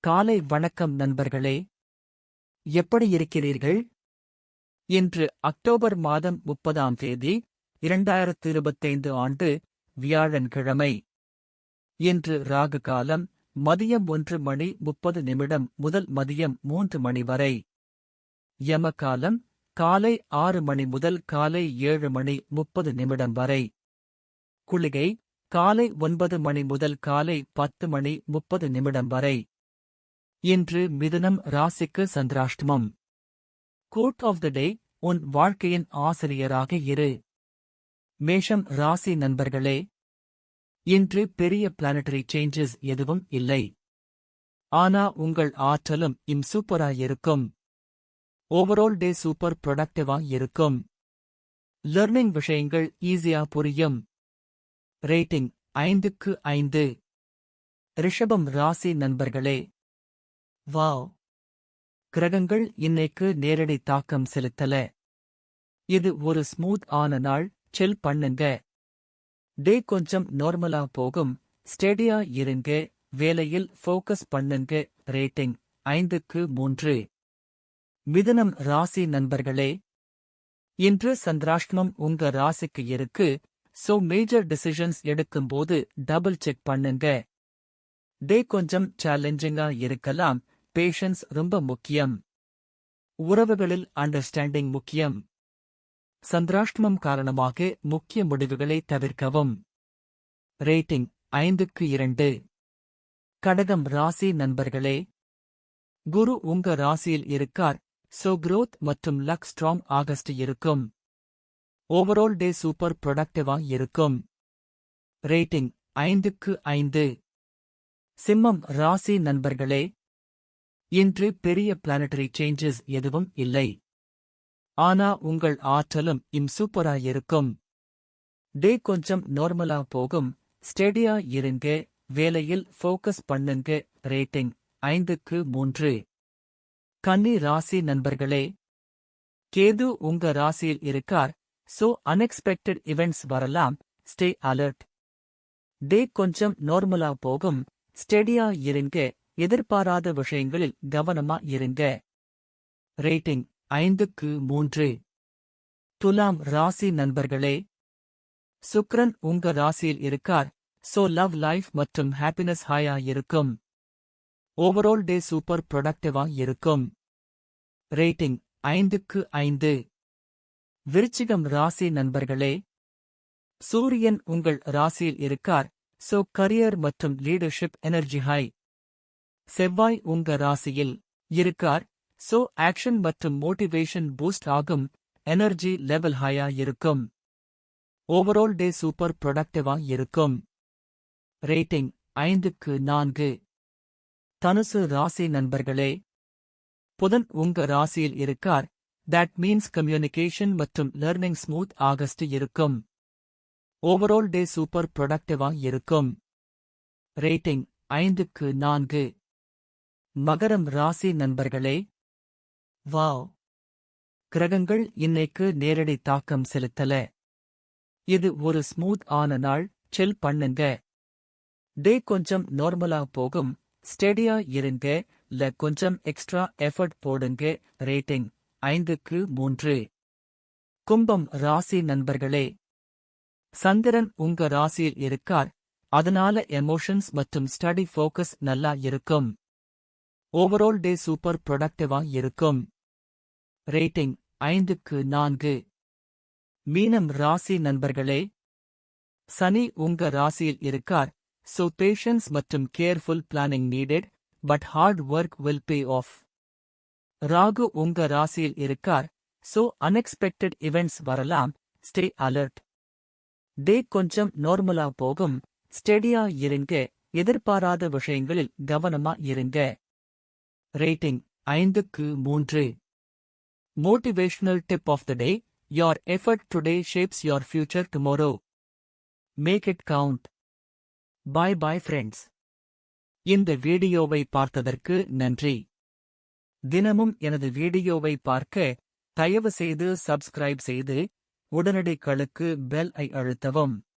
காலை வணக்கம் நண்பர்களே. எப்படி இருக்கிறீர்கள்? இன்று அக்டோபர் மாதம் 30ஆம் தேதி 2025 ஆண்டு வியாழன்கிழமை. இன்று ராகு காலம் மதியம் 1:30 முதல் மதியம் 3 மணி வரை. யம காலம் காலை 6 மணி முதல் காலை 7:30 வரை. குளிகை காலை 9 மணி முதல் காலை 10:30 வரை. இன்று மிதுனம் ராசிக்கு சந்திராஷ்டமம். கோட் ஆஃப் த டே: உன் வாழ்க்கையின் ஆசிரியராக இரு. மேஷம் ராசி நண்பர்களே, இன்று பெரிய பிளானட்டரி சேஞ்சஸ் எதுவும் இல்லை. ஆனா உங்கள் ஆற்றலும் சூப்பராயிருக்கும். ஓவரால் டே சூப்பர் ப்ரொடக்டிவா இருக்கும். லர்னிங் விஷயங்கள் ஈஸியா புரியும். ரேட்டிங் 5க்கு 5. ரிஷபம் ராசி நண்பர்களே, வாவ், கிரகங்கள் இன்னைக்கு நேரடி தாக்கம் செலுத்தல. இது ஒரு ஸ்மூத் ஆன நாள். சில் பண்ணுங்க. டே கொஞ்சம் நார்மலா போகும். ஸ்டெடியா இருங்க. வேலையில் ஃபோக்கஸ் பண்ணுங்க. ரேட்டிங் 5க்கு 3. மிதுனம் ராசி நண்பர்களே, இன்று சந்திராஷ்டமம் உங்க ராசிக்கு இருக்கு. சோ மேஜர் டிசிஷன்ஸ் எடுக்கும்போது டபுள் செக் பண்ணுங்க. டே கொஞ்சம் சேலஞ்சிங்கா இருக்கலாம். பேஷன்ஸ் ரொம்ப முக்கியம். உறவுகளில் அண்டர்ஸ்டாண்டிங் முக்கியம். சந்திராஷ்டமம் காரணமாக முக்கிய முடிவுகளை தவிர்க்கவும். ரேட்டிங் 5க்கு 2. கடகம் ராசி நண்பர்களே, குரு உங்க ராசியில் இருக்கார். சோ growth மற்றும் லக் ஸ்ட்ராங் ஆகஸ்ட் இருக்கும். ஓவரால் டே சூப்பர் ப்ரொடக்டிவா இருக்கும். ரேட்டிங் 5க்கு 5. சிம்மம் ராசி நண்பர்களே, இன்று பெரிய பிளானட்டரி சேஞ்சஸ் எதுவும் இல்லை. ஆனா உங்கள் ஆற்றலும் சூப்பராயிருக்கும். டே கொஞ்சம் நார்மலா போகும். ஸ்டெடியா இருங்க. வேலையில் ஃபோக்கஸ் பண்ணுங்க. ரேட்டிங் 5க்கு 3. கன்னி ராசி நண்பர்களே, கேது உங்க ராசியில் இருக்கார். சோ அன்எக்ஸ்பெக்டட் இவெண்ட்ஸ் வரலாம். Stay alert. டே கொஞ்சம் நார்மலா போகும். ஸ்டெடியா இருங்க. எதிர்பாராத விஷயங்களில் கவனமா இருங்க. ரேட்டிங் 5க்கு 3. துலாம் ராசி நண்பர்களே, சுக்கிரன் உங்க ராசியில் இருக்கார். சோ லவ் லைஃப் மற்றும் ஹாப்பினஸ் ஹாயா இருக்கும். ஓவரால் டே சூப்பர் ப்ரொடக்டிவா இருக்கும். ரேட்டிங் 5க்கு 5. விருச்சிகம் ராசி நண்பர்களே, சூரியன் உங்கள் ராசியில் இருக்கார். சோ கரியர் மற்றும் லீடர்ஷிப் எனர்ஜி ஹை. செவ்வாய் உங்க ராசியில் இருக்கார். சோ ஆக்ஷன் மற்றும் மோட்டிவேஷன் பூஸ்ட் ஆகும். எனர்ஜி லெவல் ஹையா இருக்கும். ஓவரால் டே சூப்பர் ப்ரொடக்டிவா இருக்கும். ரேட்டிங் 5க்கு 4. தனுசு ராசி நண்பர்களே, புதன் உங்க ராசியில் இருக்கார். தட் மீன்ஸ் கம்யூனிகேஷன் மற்றும் லர்னிங் ஸ்மூத் ஆகஸ்ட் இருக்கும். ஓவரால் டே சூப்பர் ப்ரொடக்டிவா இருக்கும். ரேட்டிங் 5க்கு 4. மகரம் ராசி நண்பர்களே, வாவ், கிரகங்கள் இன்னைக்கு நேரடி தாக்கம் செலுத்தல. இது ஒரு ஸ்மூத் ஆன நாள். சில் பண்ணுங்க. டே கொஞ்சம் நார்மலா போகும். ஸ்டெடியா இருங்க. கொஞ்சம் எக்ஸ்ட்ரா எஃபர்ட் போடுங்க. ரேட்டிங் 5க்கு 3. கும்பம் ராசி நண்பர்களே, சந்திரன் உங்க ராசியில் இருக்கார். அதனால எமோஷன்ஸ் மற்றும் ஸ்டடி ஃபோக்கஸ் நல்லா இருக்கும். ஓவரால் டே சூப்பர் ப்ரொடக்டிவா இருக்கும். ரேட்டிங் 5க்கு 4. மீனம் ராசி நண்பர்களே, சனி உங்க ராசியில் இருக்கார். சோ பேஷன்ஸ் மற்றும் careful planning needed. But hard work will pay off. Rahu உங்க ராசியில் இருக்கார். சோ அன்எக்ஸ்பெக்டட் இவெண்ட்ஸ் வரலாம். Stay alert. டே கொஞ்சம் நார்மலா போகும். ஸ்டெடியா இருங்க. எதிர்பாராத விஷயங்களில் கவனமா இருங்க. ரேட்டிங் 5க்கு 3. Motivational tip of the day: your effort today shapes your future tomorrow. Make it count. Bye bye friends. இந்த வீடியோவை பார்த்ததற்கு நன்றி. தினமும் எனது வீடியோவை பார்க்க தயவு செய்து சப்ஸ்கிரைப் செய்து உடனடிகளுக்கு பெல் ஐ அழுத்தவும்.